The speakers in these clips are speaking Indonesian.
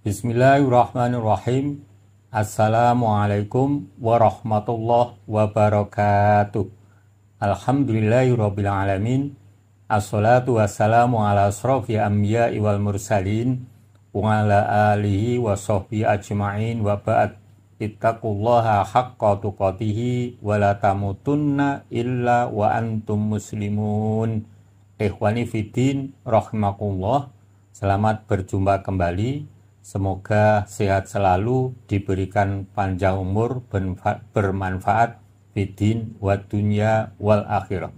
Bismillahirrahmanirrahim. Assalamualaikum warahmatullahi wabarakatuh. Alhamdulillahirrabbilalamin. Assalatu wassalamu ala asrafi anbiya'i wal mursalin wa ala alihi wa sahbihi ajma'in wa ba'd. Ittaqullaha haqqa tuqatihi wa la tamutunna illa wa antum muslimun. Ikhwani fiddin rahimakumullah. Selamat berjumpa kembali. Semoga sehat selalu, diberikan panjang umur, bermanfaat fiddin wa dunya wal akhirah.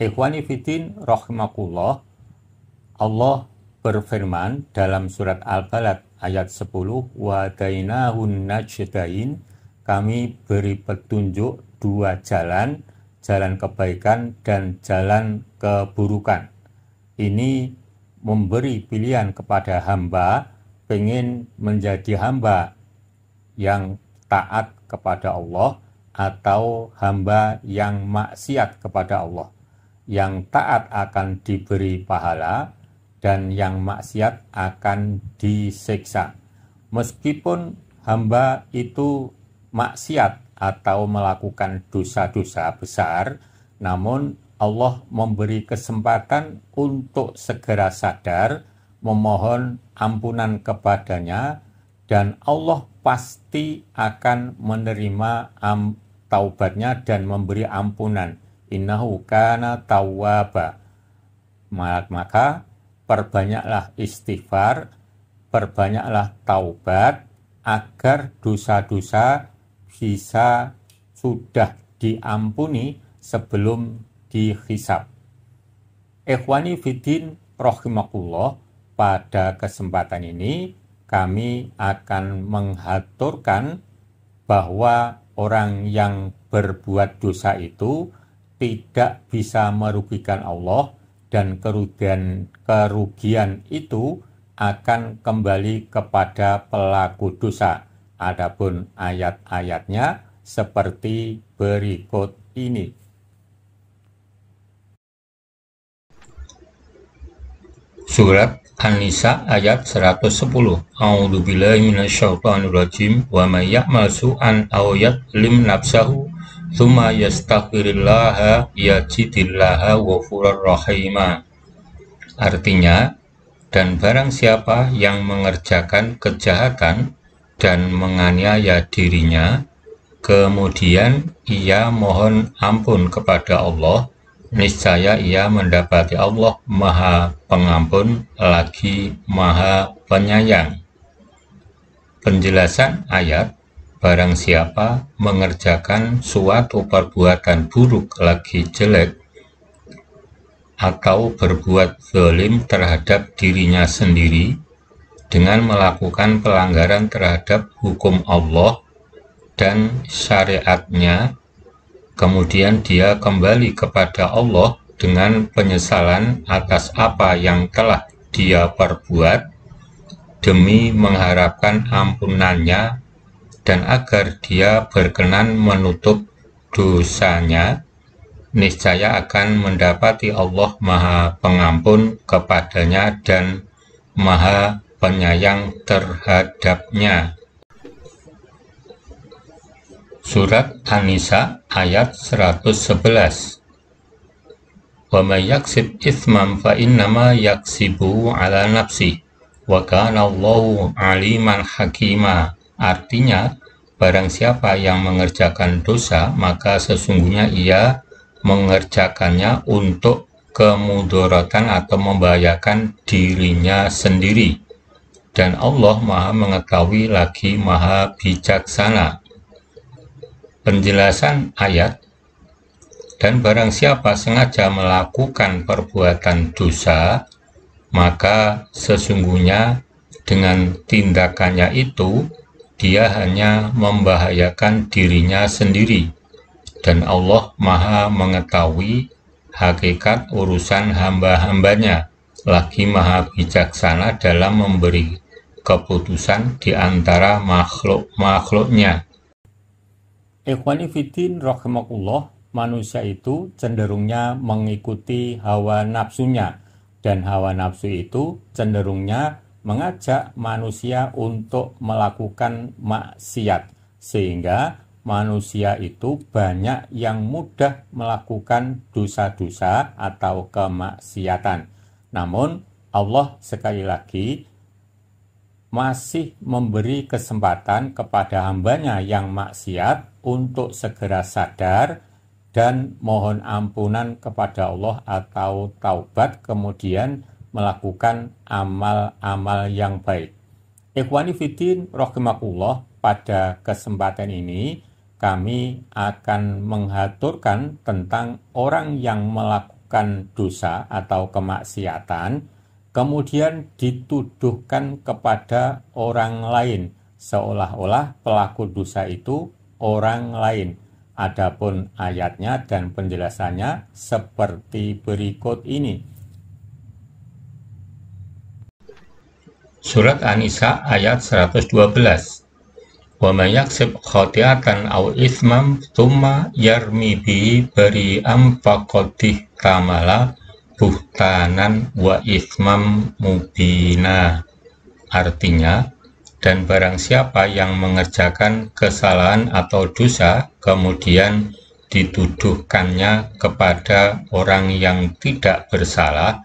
Ikhwani fiddin rahimakumullah. Allah berfirman dalam surat Al-Balad ayat 10, wa dainahun najdain, kami beri petunjuk dua jalan, jalan kebaikan dan jalan keburukan. Ini memberi pilihan kepada hamba, pengen menjadi hamba yang taat kepada Allah atau hamba yang maksiat kepada Allah. Yang taat akan diberi pahala dan yang maksiat akan disiksa. Meskipun hamba itu maksiat atau melakukan dosa-dosa besar, namun Allah memberi kesempatan untuk segera sadar, memohon ampunan kepadanya, dan Allah pasti akan menerima taubatnya dan memberi ampunan. Innahu kana tawwaba. Maka perbanyaklah istighfar, perbanyaklah taubat, agar dosa-dosa bisa sudah diampuni sebelum dihisab. Ikhwani fiddin rahimakumullah. Pada kesempatan ini kami akan menghaturkan bahwa orang yang berbuat dosa itu tidak bisa merugikan Allah, dan kerugian itu akan kembali kepada pelaku dosa. Adapun ayat-ayatnya seperti berikut ini. Surat An-Nisa ayat 110. A'udzubillahi minasyaitonirrajim. Wa may ya'mal su'an aw yadlim nafsahu tsumma yastaghfirillaha yajidillaha ghafurur rahima. Artinya, dan barang siapa yang mengerjakan kejahatan dan menganiaya dirinya, kemudian ia mohon ampun kepada Allah, niscaya ia mendapati Allah Maha Pengampun lagi Maha Penyayang. Penjelasan ayat, barang siapa mengerjakan suatu perbuatan buruk lagi jelek atau berbuat zalim terhadap dirinya sendiri dengan melakukan pelanggaran terhadap hukum Allah dan syariatnya, kemudian dia kembali kepada Allah dengan penyesalan atas apa yang telah dia perbuat, demi mengharapkan ampunannya dan agar dia berkenan menutup dosanya, niscaya akan mendapati Allah Maha Pengampun kepadanya dan Maha Penyayang terhadapnya. Surat An-Nisa ayat 111. Wa may yaksib itsman fa innama yaksibu ala nafsi wa kana Allahu aliman hakima. Artinya, barang siapa yang mengerjakan dosa, maka sesungguhnya ia mengerjakannya untuk kemudaratan atau membahayakan dirinya sendiri, dan Allah Maha mengetahui lagi Maha bijaksana. Penjelasan ayat, dan barang siapa sengaja melakukan perbuatan dosa, maka sesungguhnya dengan tindakannya itu dia hanya membahayakan dirinya sendiri, dan Allah Maha mengetahui hakikat urusan hamba-hambanya, lagi Maha bijaksana dalam memberi keputusan di antara makhluk-makhluknya. Ikhwani fiddin rahimakumullah, manusia itu cenderungnya mengikuti hawa nafsunya, dan hawa nafsu itu cenderungnya mengajak manusia untuk melakukan maksiat, sehingga manusia itu banyak yang mudah melakukan dosa-dosa atau kemaksiatan. Namun Allah sekali lagi masih memberi kesempatan kepada hambanya yang maksiat untuk segera sadar dan mohon ampunan kepada Allah atau taubat, kemudian melakukan amal-amal yang baik. Ikhwani fiddin rahimakumullah, pada kesempatan ini kami akan mengaturkan tentang orang yang melakukan dosa atau kemaksiatan, kemudian dituduhkan kepada orang lain, seolah-olah pelaku dosa itu orang lain. Adapun ayatnya dan penjelasannya seperti berikut ini. Surat An-Nisa ayat 112. Wa may yaksib khati'atan aw itsman tsumma yarmi bihi bari'an faqad ihtamala buhtanan wa itsmam mubina. Artinya, dan barang siapa yang mengerjakan kesalahan atau dosa, kemudian dituduhkannya kepada orang yang tidak bersalah,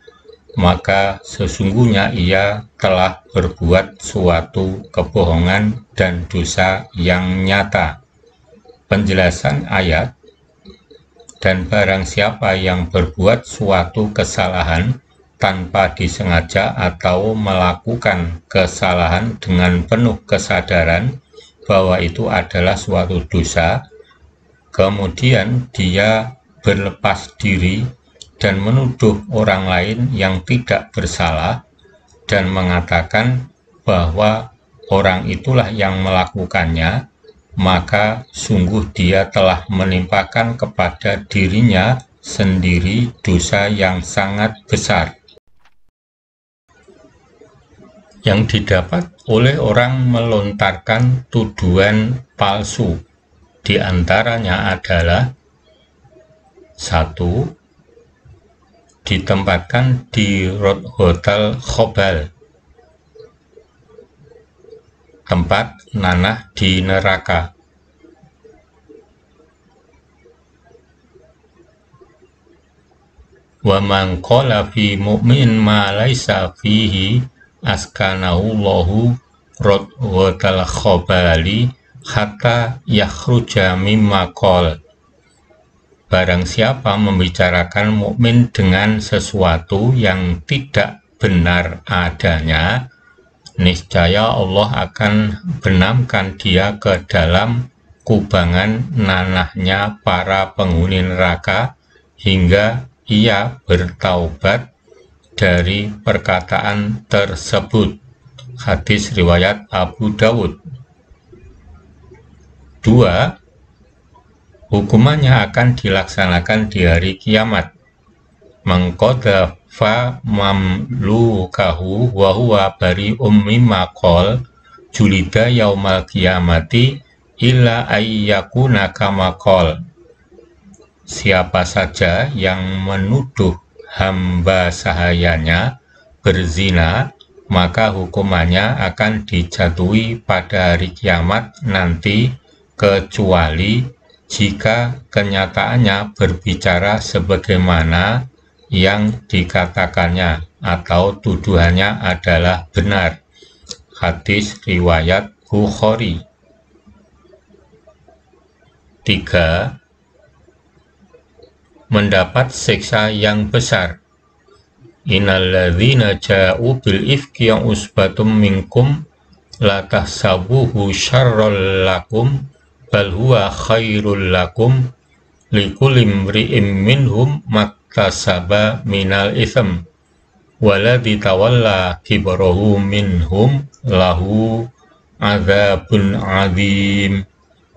maka sesungguhnya ia telah berbuat suatu kebohongan dan dosa yang nyata. Penjelasan ayat, dan barang siapa yang berbuat suatu kesalahan tanpa disengaja atau melakukan kesalahan dengan penuh kesadaran bahwa itu adalah suatu dosa, kemudian dia berlepas diri dan menuduh orang lain yang tidak bersalah dan mengatakan bahwa orang itulah yang melakukannya, maka sungguh dia telah menimpakan kepada dirinya sendiri dosa yang sangat besar. Yang didapat oleh orang melontarkan tuduhan palsu diantaranya adalah: 1. Ditempatkan di hotel Khobal, tempat nanah di neraka. Wa man qala fi mu'min ma laisa fihi askanahullahu hotel Khobali hatta yakhruja mimma qala. Barang siapa membicarakan mukmin dengan sesuatu yang tidak benar adanya, niscaya Allah akan benamkan dia ke dalam kubangan nanahnya para penghuni neraka hingga ia bertaubat dari perkataan tersebut. Hadis riwayat Abu Dawud. 2. Hukumannya akan dilaksanakan di hari kiamat. Mengqadhafa mamlukahu wa huwa bari'um mimma qol julida yaumal kiamati illa ayyakuna kama qol. Siapa saja yang menuduh hamba sahayanya berzina, maka hukumannya akan dijatuhi pada hari kiamat nanti, kecuali jika kenyataannya berbicara sebagaimana yang dikatakannya atau tuduhannya adalah benar. Hadis riwayat Bukhari. 3. Mendapat siksa yang besar. Innalladzina ja'u bil ifki usbatum minkum la tahsabuhu syarrul lakum bal huwa khairul lakum likulli imri'in minhum maktasaba minal itsm waladzi tawalla kibrahu minhum lahu adzabun adzim.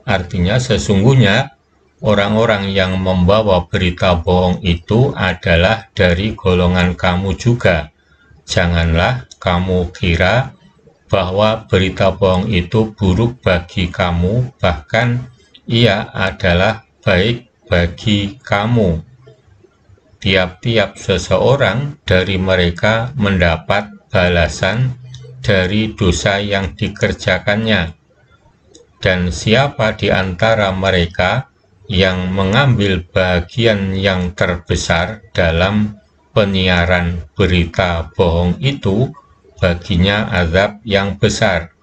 Artinya, sesungguhnya orang-orang yang membawa berita bohong itu adalah dari golongan kamu juga. Janganlah kamu kira bahwa berita bohong itu buruk bagi kamu, bahkan ia adalah baik bagi kamu. Tiap-tiap seseorang dari mereka mendapat balasan dari dosa yang dikerjakannya. Dan siapa di antara mereka yang mengambil bagian yang terbesar dalam penyiaran berita bohong itu, baginya azab yang besar.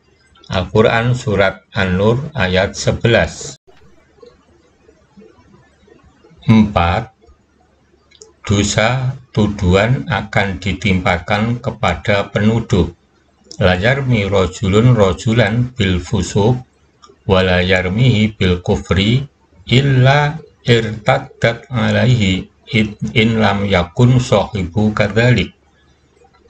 Al-Quran Surat An-Nur ayat 11. 4. Dosa tuduhan akan ditimpakan kepada penuduh. La yarmi rajulun rajulan bil fusuq wa la yarmihi bil kufri illa irtaddat alaihi in lam yakun sahibu kadzalik.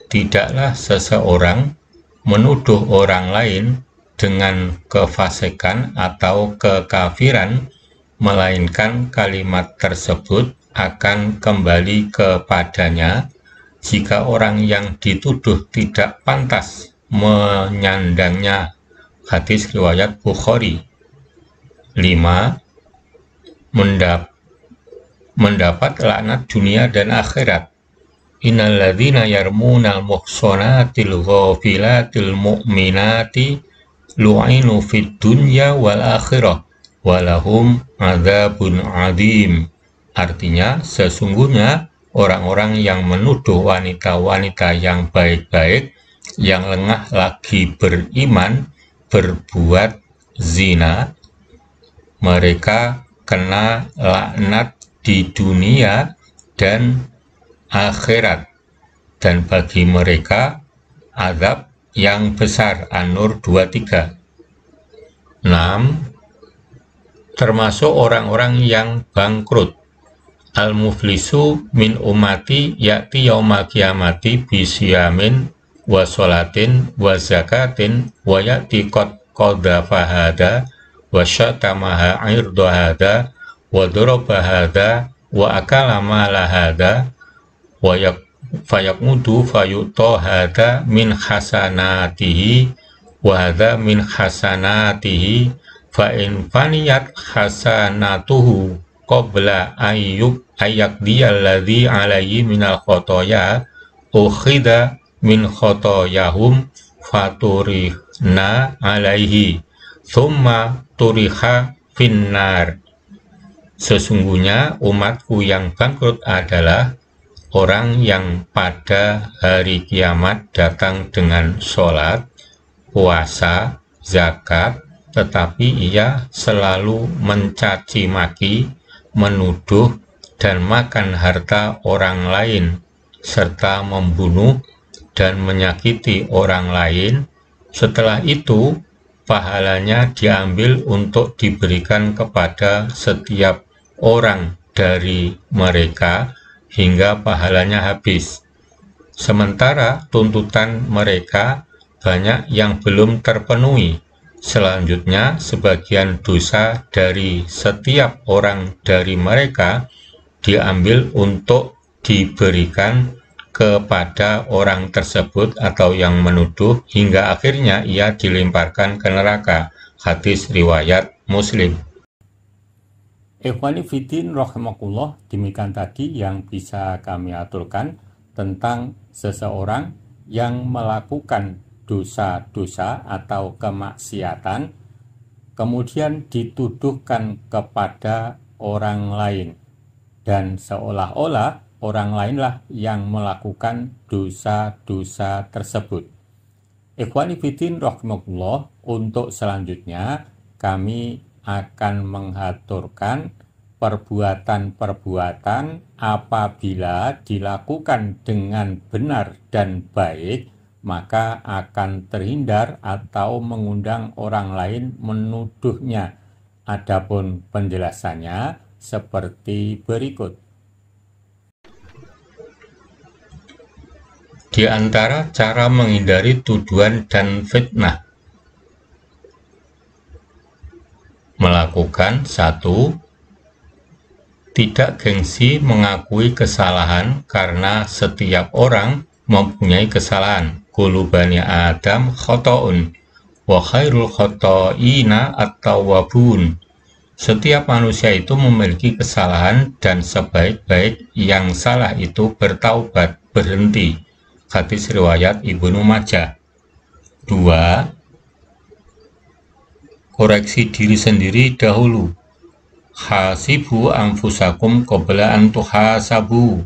Tidaklah seseorang menuduh orang lain dengan kefasikan atau kekafiran, melainkan kalimat tersebut akan kembali kepadanya jika orang yang dituduh tidak pantas menyandangnya. Hadis riwayat Bukhari. 5. Mendapat laknat dunia dan akhirat. Innal ladzina yarmunal muhsanatil ghafilatil mu'minati lu'inu fid dunya wal akhirah walahum adzabun adzim. Artinya, sesungguhnya orang-orang yang menuduh wanita-wanita yang baik-baik, yang lengah lagi beriman, berbuat zina, mereka kena laknat di dunia dan akhirat, dan bagi mereka azab yang besar. An-Nur 23. 6. Termasuk orang-orang yang bangkrut. Al-muflisu min ummati ya'ti yaumal qiyamati bisyamin wa sholatin wa zakatin wa ya'ti qadha fahada wa syatamaha irdahada wa durabahada wa akala malahada wa fayaqmudu fayutohada min hasanatihi wa hadha min hasanatihi fa in faniyat hasanatuhu qabla ayyakdiyalladzi alaihi minal khotoya ukhida min khotoyahum faturihna alaihi thumma turiha finnar. Sesungguhnya umatku yang bangkrut adalah orang yang pada hari kiamat datang dengan sholat, puasa, zakat, tetapi ia selalu mencaci maki, menuduh, dan makan harta orang lain, serta membunuh dan menyakiti orang lain. Setelah itu, pahalanya diambil untuk diberikan kepada setiap orang dari mereka hingga pahalanya habis. Sementara tuntutan mereka banyak yang belum terpenuhi. Selanjutnya, sebagian dosa dari setiap orang dari mereka diambil untuk diberikan kepada orang tersebut atau yang menuduh, hingga akhirnya ia dilemparkan ke neraka. Hadis riwayat Muslim. Ikhwani fiddin rahimakumullah, demikian tadi yang bisa kami aturkan tentang seseorang yang melakukan dosa-dosa atau kemaksiatan, kemudian dituduhkan kepada orang lain, dan seolah-olah orang lainlah yang melakukan dosa-dosa tersebut. Ikhwani fiddin rahimakumullah, untuk selanjutnya kami akan mengaturkan perbuatan-perbuatan apabila dilakukan dengan benar dan baik, maka akan terhindar atau mengundang orang lain menuduhnya. Adapun penjelasannya seperti berikut. Di antara cara menghindari tuduhan dan fitnah, melakukan 1. Tidak gengsi mengakui kesalahan, karena setiap orang mempunyai kesalahan. Kullu bani Adam khoto'un wa khairul khoto'ina at-tawwabun. Setiap manusia itu memiliki kesalahan, dan sebaik-baik yang salah itu bertaubat, berhenti. Hadis riwayat Ibnu Majah. 2. Koreksi diri sendiri dahulu. Hasibu anfusakum qabla an tuhasabu.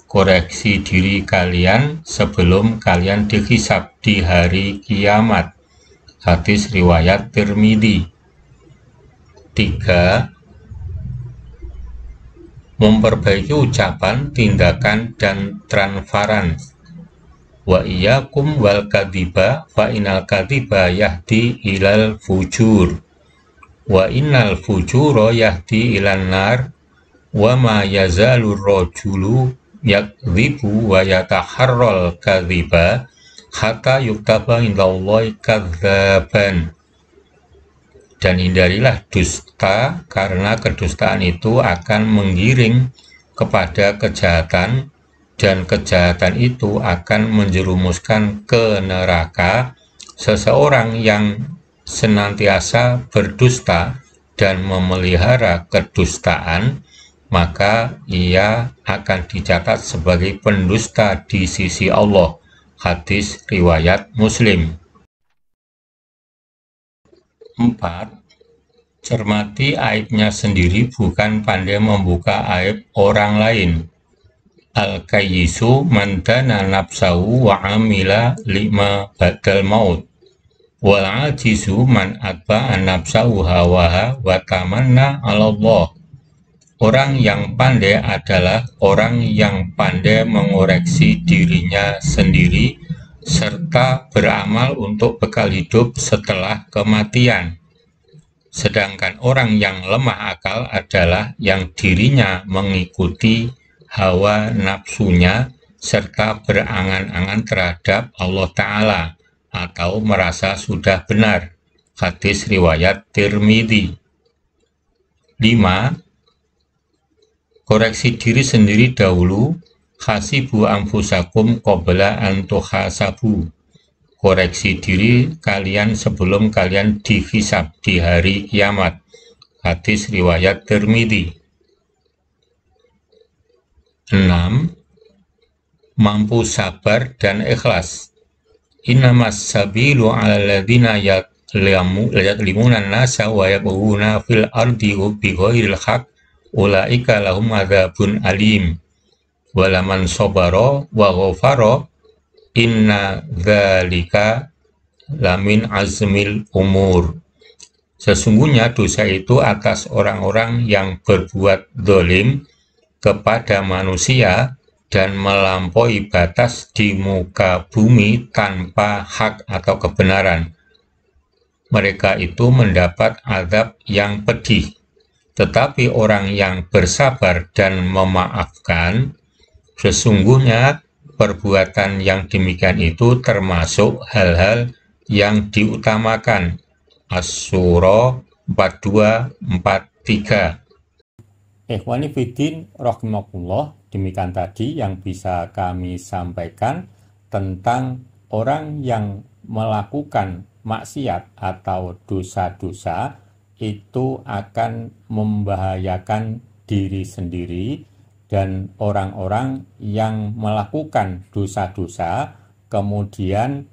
Koreksi diri kalian sebelum kalian dihisab di hari kiamat. Hadis riwayat Tirmidzi. 3. Memperbaiki ucapan, tindakan, dan transparansi. Wa iyyakum wal kadhiba fa innal kadhiba yahdi ilal fujur wa innal fujura yahdi ilan nar wa ma yazalur rajulu yakdhibu wa yataharral kadhiba hatta yuktaba indallahi kadzaban. Dan hindarilah dusta, karena kedustaan itu akan menggiring kepada kejahatan, dan kejahatan itu akan menjerumuskan ke neraka. Seseorang yang senantiasa berdusta dan memelihara kedustaan, maka ia akan dicatat sebagai pendusta di sisi Allah. Hadis riwayat Muslim. 4. Cermati aibnya sendiri, bukan pandai membuka aib orang lain. Al-kayyisu man dana nafsahu wa amila lima badal maut. Wal ajizu man atba'a nafsahu hawaha wa tamanna 'ala Allah. Orang yang pandai adalah orang yang pandai mengoreksi dirinya sendiri serta beramal untuk bekal hidup setelah kematian. Sedangkan orang yang lemah akal adalah yang dirinya mengikuti hawa nafsunya serta berangan-angan terhadap Allah Ta'ala atau merasa sudah benar. Hadis riwayat Tirmidzi. 5. Koreksi diri sendiri dahulu. Hasibu anfusakum qabla an tuhasabu. Koreksi diri kalian sebelum kalian dihisab di hari kiamat. Hadis riwayat Tirmidzi. 6. Mampu sabar dan ikhlas. Innamas sabilu 'alal ladzina yadlimuna an-nasa wa yabghuna fil ardi bighairil haqq ulaika lahum adzabun alim. Walaman sabara wa ghafara inna dzalika lamin azmil umur. Sesungguhnya dosa itu atas orang-orang yang berbuat zalim kepada manusia dan melampaui batas di muka bumi tanpa hak atau kebenaran. Mereka itu mendapat azab yang pedih. Tetapi orang yang bersabar dan memaafkan, sesungguhnya perbuatan yang demikian itu termasuk hal-hal yang diutamakan. Asy-Syura 42-43. Ikhwani fiddin rahimakumullah, demikian tadi yang bisa kami sampaikan tentang orang yang melakukan maksiat atau dosa-dosa itu akan membahayakan diri sendiri dan orang-orang yang melakukan dosa-dosa kemudian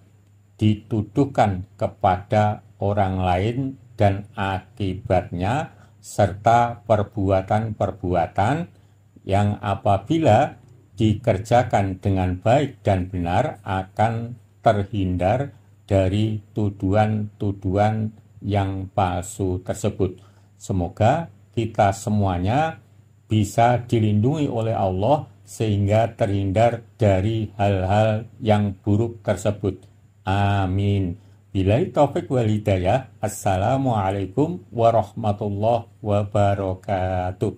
dituduhkan kepada orang lain dan akibatnya serta perbuatan-perbuatan yang apabila dikerjakan dengan baik dan benar akan terhindar dari tuduhan-tuduhan yang palsu tersebut. Semoga kita semuanya bisa dilindungi oleh Allah sehingga terhindar dari hal-hal yang buruk tersebut. Amin. Billahi taufik wal hidayah. Assalamualaikum warahmatullahi wabarakatuh.